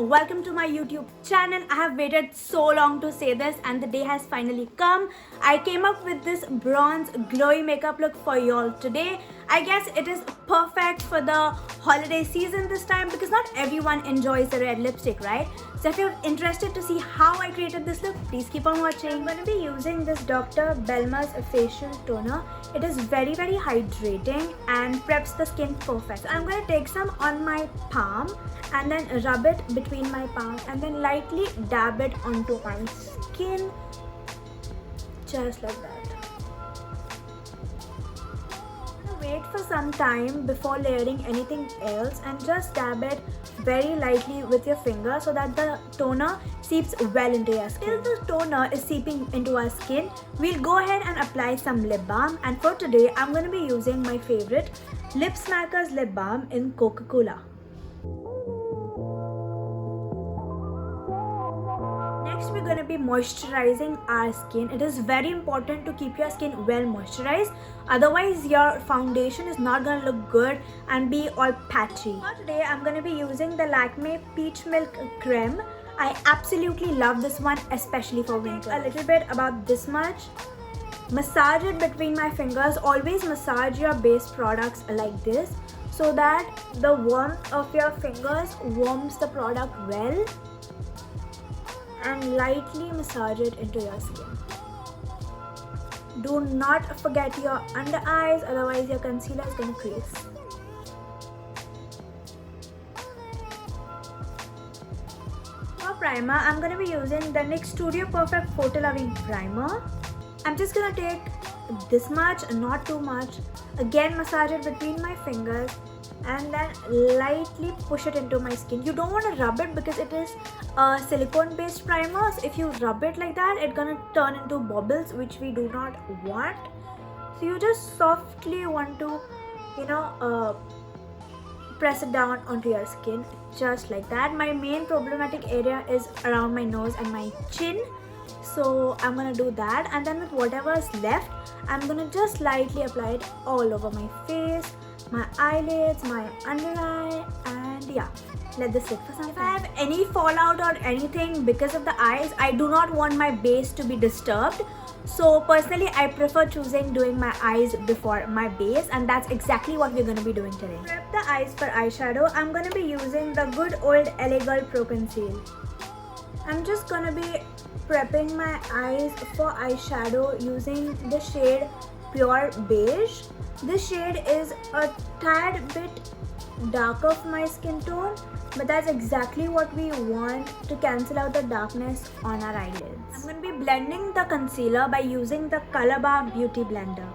Welcome to my YouTube channel. I have waited so long to say this and the day has finally come. I came up with this bronze glowy makeup look for y'all today. I guess it is perfect for the holiday season this time because not everyone enjoys the red lipstick, right? So if you're interested to see how I created this look, please keep on watching. I'm going to be using this Dr. Belma's facial toner. It is very hydrating and preps the skin perfect. So I'm going to take some on my palm and then rub it between my palms and then lightly dab it onto my skin, just like that. Wait for some time before layering anything else and just dab it very lightly with your finger so that the toner seeps well into your skin. Till the toner is seeping into our skin, we'll go ahead and apply some lip balm, and for today I'm going to be using my favorite Lip Smackers lip balm in Coca-Cola. Next, we're going to be moisturizing our skin. It is very important to keep your skin well moisturized, otherwise your foundation is not going to look good and be all patchy. For today, I'm going to be using the Lakme Peach Milk Creme. I absolutely love this one, especially for winter. A little bit, about this much. Massage it between my fingers. Always massage your base products like this so that the warmth of your fingers warms the product well, and lightly massage it into your skin. Do not forget your under eyes, otherwise your concealer is going to crease. For primer, I'm going to be using the NYX Studio Perfect Photo Loving Primer. I'm just going to take this much, not too much. Again, massage it between my fingers and then lightly push it into my skin. You don't want to rub it because it is a silicone based primer. So if you rub it like that, it's gonna turn into bubbles, which we do not want. So you just softly want to, press it down onto your skin, just like that. My main problematic area is around my nose and my chin, so I'm gonna do that, and then with whatever is left, I'm gonna just lightly apply it all over my face, my eyelids, my under eye, and yeah, let this sit for some time. If I have any fallout or anything because of the eyes, I do not want my base to be disturbed. So personally, I prefer doing my eyes before my base, and that's exactly what we're going to be doing today. To prep the eyes for eyeshadow, I'm going to be using the good old LA Girl Pro Conceal. I'm just going to be prepping my eyes for eyeshadow using the shade Pure Beige. This shade is a tad bit darker for my skin tone, but that's exactly what we want to cancel out the darkness on our eyelids. I'm going to be blending the concealer by using the Color Bar Beauty Blender.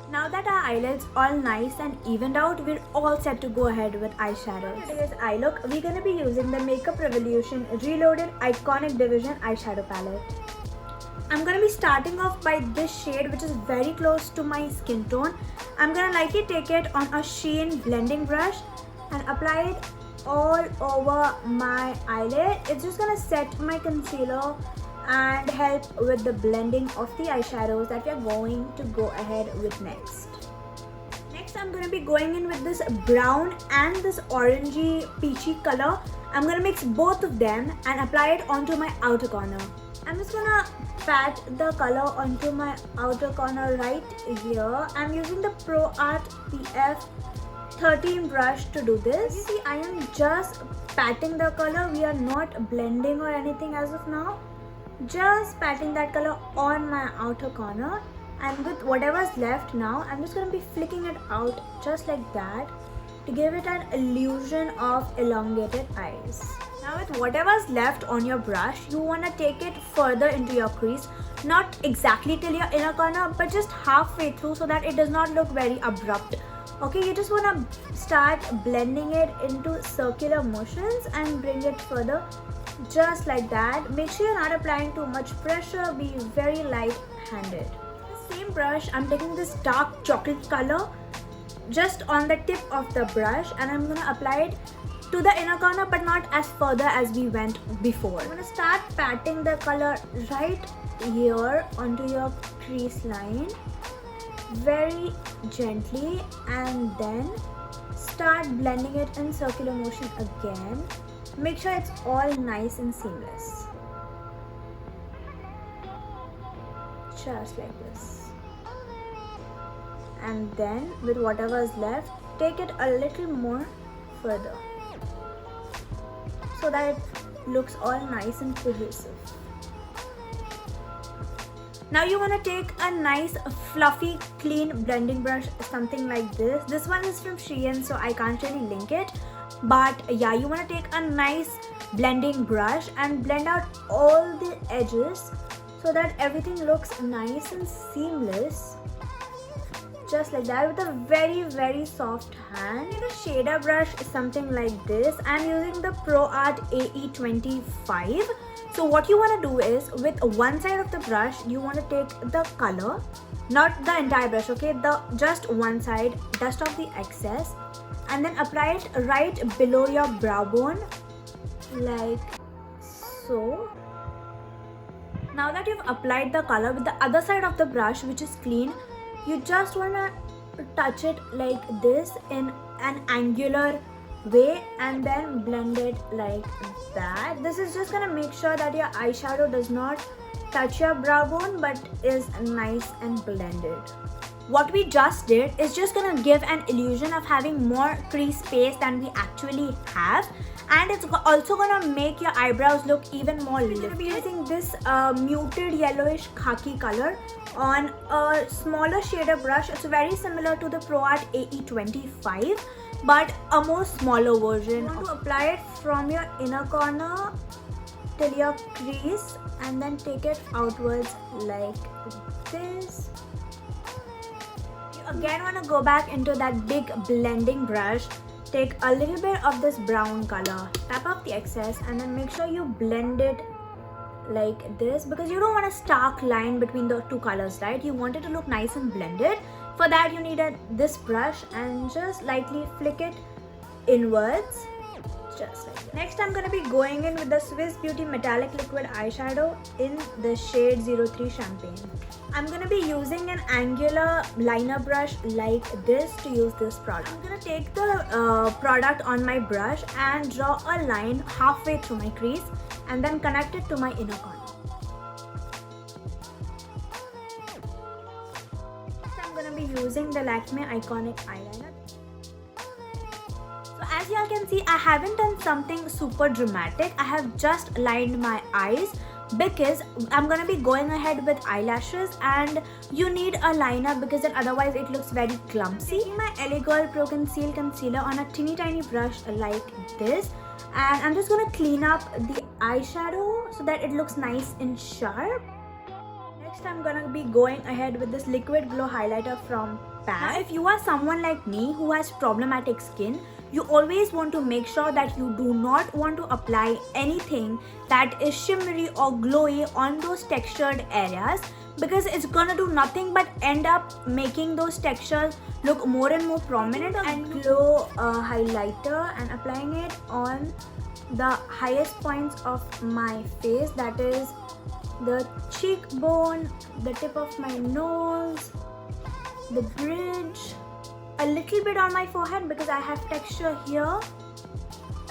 Now that our eyelids all nice and evened out, we're all set to go ahead with eyeshadow. For today's eye look, we're going to be using the Makeup Revolution Reloaded Iconic Division Eyeshadow Palette. I'm going to be starting off by this shade, which is very close to my skin tone. I'm going to lightly take it on a Shein blending brush and apply it all over my eyelid. It's just going to set my concealer and help with the blending of the eyeshadows that we're going to go ahead with next. Next, I'm going to be going in with this brown and this orangey peachy color. I'm going to mix both of them and apply it onto my outer corner. I'm just gonna pat the color onto my outer corner right here. I'm using the Pro Art PF 13 brush to do this. You see, I am just patting the color. We are not blending or anything as of now. Just patting that color on my outer corner. And with whatever's left now, I'm just gonna be flicking it out just like that to give it an illusion of elongated eyes. Now with whatever's left on your brush, you want to take it further into your crease. Not exactly till your inner corner, but just halfway through so that it does not look very abrupt. Okay, you just want to start blending it into circular motions and bring it further just like that. Make sure you're not applying too much pressure. Be very light-handed. The same brush, I'm taking this dark chocolate color just on the tip of the brush and I'm going to apply it to the inner corner but not as further as we went before. I'm gonna start patting the color right here onto your crease line very gently, and then start blending it in circular motion again. Make sure it's all nice and seamless. Just like this. And then with whatever is left, take it a little more further so that it looks all nice and cohesive. Now you want to take a nice fluffy clean blending brush, something like this. This one is from Shein, so I can't really link it, but yeah, you want to take a nice blending brush and blend out all the edges so that everything looks nice and seamless, just like that, with a very soft hand. The shader brush is something like this. I'm using the ProArt AE25. So what you want to do is, with one side of the brush, you want to take the color, not the entire brush, okay, the just one side, dust off the excess, and then apply it right below your brow bone, like so. Now that you've applied the color, with the other side of the brush, which is clean, you just want to touch it like this in an angular way and then blend it like that. This is just gonna make sure that your eyeshadow does not touch your brow bone but is nice and blended. What we just did is just gonna give an illusion of having more crease space than we actually have, and it's also gonna make your eyebrows look even more lifted. We're gonna be using this muted yellowish khaki color on a smaller shader brush. It's very similar to the ProArt AE25, but a more smaller version. You want to apply it from your inner corner till your crease and then take it outwards like this. You again want to go back into that big blending brush, take a little bit of this brown color, tap off the excess, and then make sure you blend it like this, because you don't want a stark line between the two colors, right? You want it to look nice and blended. For that, you need this brush and just lightly flick it inwards, just like that. Next, I'm going to be going in with the Swiss Beauty Metallic Liquid Eyeshadow in the shade 03 Champagne. I'm going to be using an angular liner brush like this to use this product. I'm going to take the product on my brush and draw a line halfway through my crease and then connect it to my inner corner. I'm going to be using the Lakme Iconic Eyeliner. So as you all can see, I haven't done something super dramatic. I have just lined my eyes because I'm going to be going ahead with eyelashes, and you need a liner because then otherwise it looks very clumsy. Taking my LA Girl Pro Conceal Concealer on a teeny tiny brush like this, and I'm just going to clean up the eyeshadow so that it looks nice and sharp. Next, I'm gonna be going ahead with this Liquid Glow Highlighter from PAC. Now, if you are someone like me who has problematic skin, you always want to make sure that you do not want to apply anything that is shimmery or glowy on those textured areas, because it's gonna do nothing but end up making those textures look more and more prominent. And glow highlighter and applying it on the highest points of my face, that is the cheekbone, the tip of my nose, the bridge, a little bit on my forehead because I have texture here,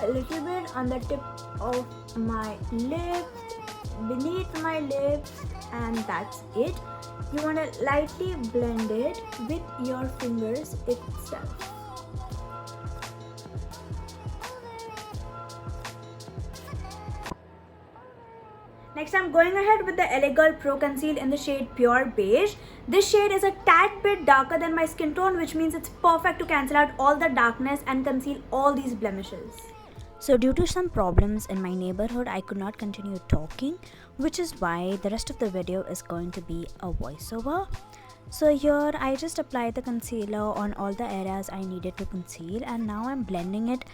a little bit on the tip of my lips, beneath my lips, and that's it. You want to lightly blend it with your fingers itself. Next, I'm going ahead with the LA Girl Pro Conceal in the shade Pure Beige. This shade is a tad bit darker than my skin tone, which means it's perfect to cancel out all the darkness and conceal all these blemishes. So due to some problems in my neighborhood, I could not continue talking, which is why the rest of the video is going to be a voiceover. So here I just applied the concealer on all the areas I needed to conceal, and now I'm blending it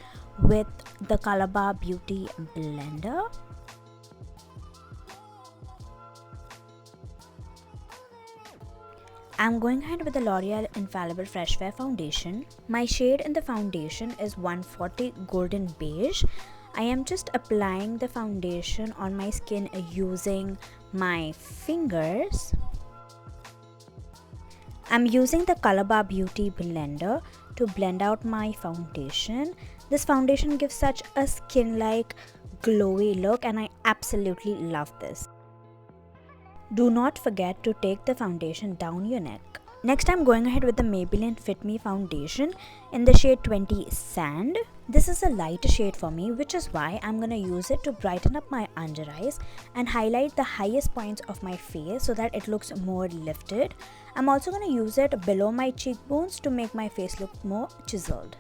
with the Calabar Beauty blender. I'm going ahead with the L'Oreal Infallible Fresh Wear Foundation. My shade in the foundation is 140 Golden Beige. I am just applying the foundation on my skin using my fingers. I'm using the Colorbar Beauty blender to blend out my foundation. This foundation gives such a skin-like glowy look and I absolutely love this. Do not forget to take the foundation down your neck. Next, I'm going ahead with the Maybelline Fit Me foundation in the shade 20 Sand. This is a lighter shade for me, which is why I'm gonna use it to brighten up my under eyes and highlight the highest points of my face so that it looks more lifted. I'm also gonna use it below my cheekbones to make my face look more chiseled.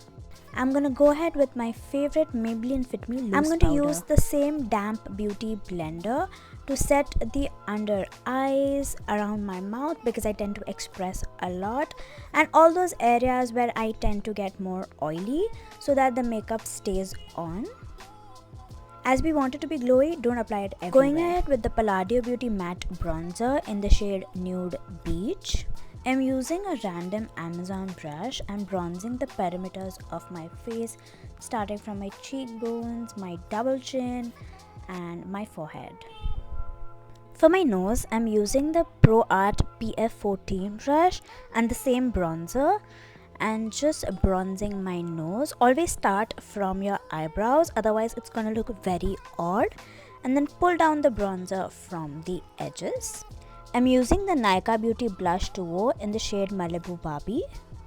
I'm gonna go ahead with my favorite Maybelline Fit Me loose powder. I'm going to use the same damp beauty blender to set the under eyes, around my mouth because I tend to express a lot, and all those areas where I tend to get more oily so that the makeup stays on. As we want it to be glowy, don't apply it everywhere. Going ahead with the Palladio Beauty Matte Bronzer in the shade Nude Beach. I'm using a random Amazon brush and bronzing the perimeters of my face, starting from my cheekbones, my double chin, and my forehead. For my nose, I'm using the ProArt PF14 brush and the same bronzer and just bronzing my nose. Always start from your eyebrows, otherwise it's gonna look very odd, and then pull down the bronzer from the edges. I'm using the Nykaa Beauty Blush Duo in the shade Malibu Barbie.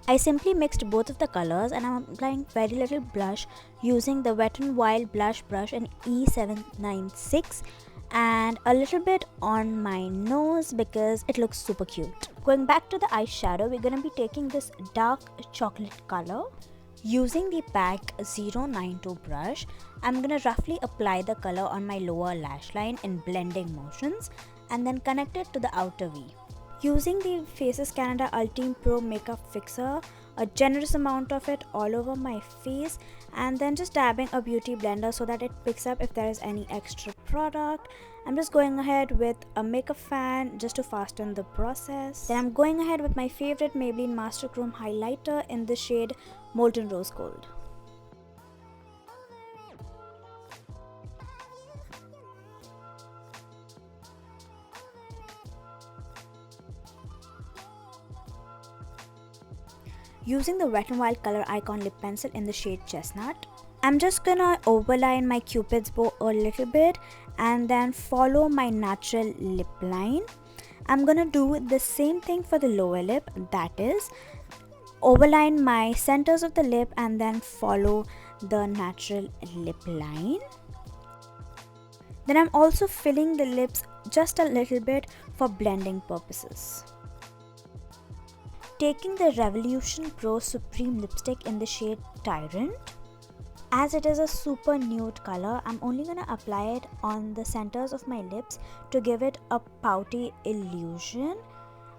I simply mixed both of the colors and I'm applying very little blush using the Wet n Wild blush brush in E796 and a little bit on my nose because it looks super cute. Going back to the eyeshadow, we're going to be taking this dark chocolate color. Using the PAC 092 brush, I'm going to roughly apply the color on my lower lash line in blending motions and then connect it to the outer V. Using the Faces Canada Ultime Pro Makeup Fixer, a generous amount of it all over my face, and then just dabbing a beauty blender so that it picks up if there is any extra product. I'm just going ahead with a makeup fan just to fasten the process. Then I'm going ahead with my favorite Maybelline Master Chrome highlighter in the shade Molten Rose Gold. Using the Wet n Wild Color Icon Lip Pencil in the shade Chestnut, I'm just gonna overline my Cupid's bow a little bit and then follow my natural lip line. I'm gonna do the same thing for the lower lip, that is, overline my centers of the lip and then follow the natural lip line. Then I'm also filling the lips just a little bit for blending purposes. Taking the Revolution Pro Supreme lipstick in the shade Tyrant. As it is a super nude color, I'm only gonna apply it on the centers of my lips to give it a pouty illusion,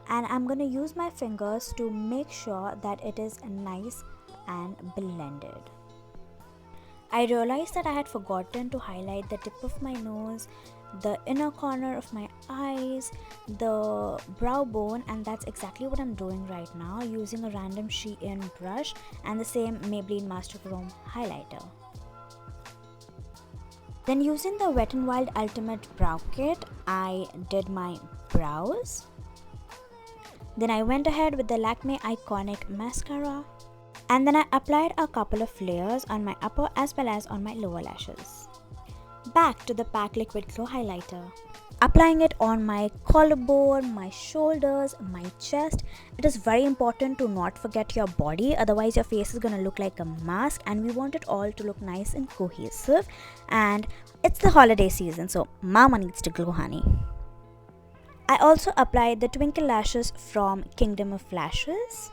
and I'm gonna use my fingers to make sure that it is nice and blended. I realized that I had forgotten to highlight the tip of my nose, the inner corner of my eyes, the brow bone, and that's exactly what I'm doing right now using a random Shein brush and the same Maybelline Master Chrome highlighter. Then using the Wet n Wild Ultimate Brow Kit, I did my brows. Then I went ahead with the Lakme Iconic Mascara, and then I applied a couple of layers on my upper as well as on my lower lashes. Back to the PAC Liquid Glow Highlighter. Applying it on my collarbone, my shoulders, my chest. It is very important to not forget your body, otherwise your face is gonna look like a mask, and we want it all to look nice and cohesive. And it's the holiday season, so mama needs to glow, honey. I also applied the Twinkle Lashes from Kingdom of Lashes.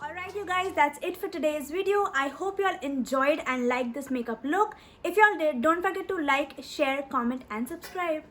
Alright you guys, that's it for today's video. I hope you all enjoyed and liked this makeup look. If you all did, don't forget to like, share, comment and subscribe.